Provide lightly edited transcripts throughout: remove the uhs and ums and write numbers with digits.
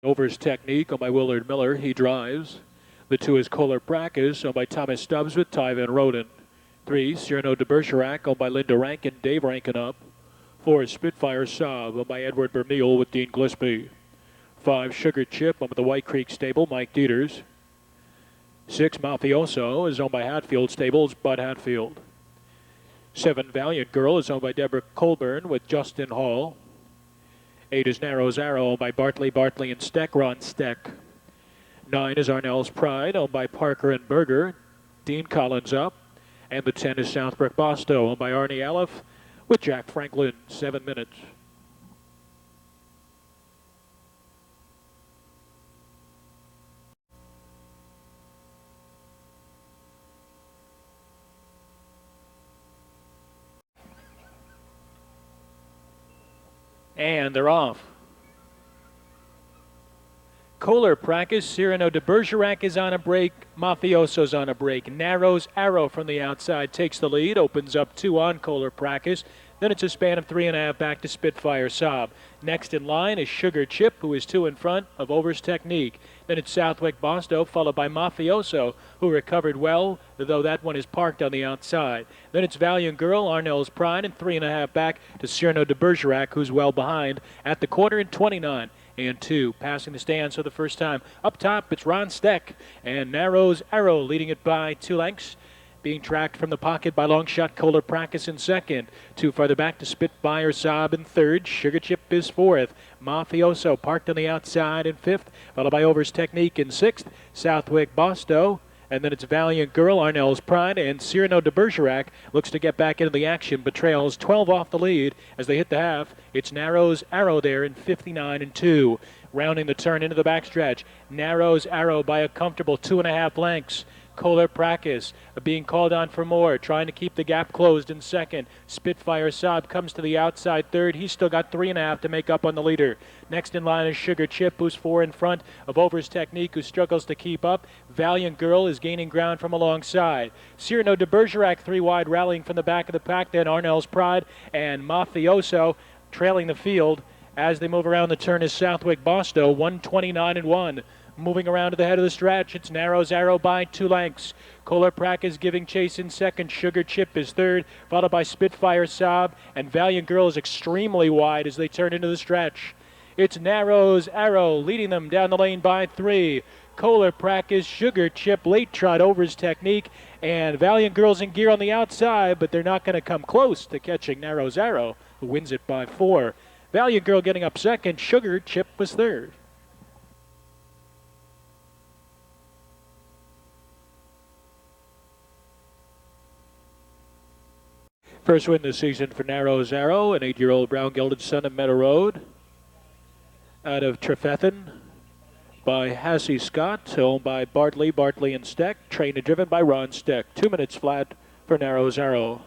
Over's Technique owned by Willard Miller. He drives. The 2 is Kohler Practice owned by Thomas Stubbs with Ty Van Roden. 3, Cyrano de Bergerac owned by Linda Rankin, Dave Rankin up. 4 is Spitfire Saab owned by Edward Vermeil with Dean Gillespie. 5, Sugar Chip owned by the White Creek Stable, Mike Dieters. 6, Mafioso is owned by Hatfield Stables, Bud Hatfield. 7, Valiant Girl is owned by Deborah Colburn with Justin Hall. 8 is Narrow's Arrow owned by Bartley, and Steck, Ron Steck. 9 is Arnell's Pride owned by Parker and Berger, Dean Collins up. And the 10 is Southbrook Bosto owned by Arnie Aleph with Jack Franklin, 7 minutes. And they're off. Kohler Practice, Cyrano de Bergerac is on a break, Mafioso's on a break. Narrow's Arrow from the outside takes the lead, opens up 2 on Kohler Practice. Then it's a span of 3.5 back to Spitfire Saab. Next in line is Sugar Chip, who is 2 in front of Over's Technique. Then it's Southwick Bosto, followed by Mafioso, who recovered well, though that one is parked on the outside. Then it's Valiant Girl, Arnell's Pride, and 3.5 back to Cyrano de Bergerac, who's well behind at the quarter in 29 and 2. Passing the stands for the first time. Up top, it's Ron Steck and Narrow's Arrow leading it by 2 lengths. Being tracked from the pocket by Longshot Kohler Practice in second. 2 farther back to Spitfire Saab in third. Sugar Chip is fourth. Mafioso parked on the outside in fifth, followed by Over's Technique in sixth. Southwick Bosto. And then it's Valiant Girl, Arnell's Pride, and Cyrano de Bergerac looks to get back into the action, but trails 12 off the lead as they hit the half. It's Narrow's Arrow there in 59 and 2. Rounding the turn into the backstretch. Narrow's Arrow by a comfortable 2.5 lengths. Kohler Practice being called on for more, trying to keep the gap closed in second. Spitfire Saab comes to the outside third. He's still got 3.5 to make up on the leader. Next in line is Sugar Chip, who's 4 in front of Over's Technique, who struggles to keep up. Valiant Girl is gaining ground from alongside. Cyrano de Bergerac 3 wide, rallying from the back of the pack. Then Arnell's Pride and Mafioso trailing the field. As they move around the turn is Southwick Bosto, 129 and 1. Moving around to the head of the stretch, it's Narrow's Arrow by 2 lengths. Kohler Practice giving chase in second. Sugar Chip is third, followed by Spitfire Saab, and Valiant Girl is extremely wide as they turn into the stretch. It's Narrow's Arrow leading them down the lane by 3. Kohler Practice, Sugar Chip, late trot Over's Technique, and Valiant Girl's in gear on the outside, but they're not going to come close to catching Narrow's Arrow, who wins it by 4. Valiant Girl getting up second. Sugar Chip was third. First win this season for Narrow's Arrow, an 8-year-old brown gelded son of Meadow Road out of Trefethen by Hassie Scott, owned by Bartley, and Steck, trained and driven by Ron Steck. 2 minutes flat for Narrow's Arrow.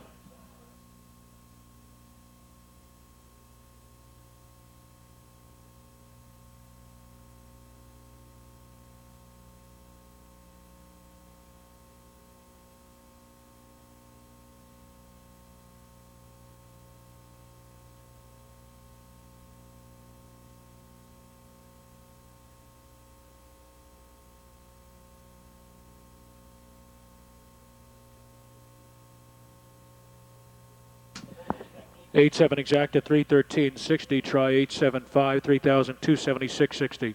'87 exact at 3:13.60. Try 875, 3,276.60.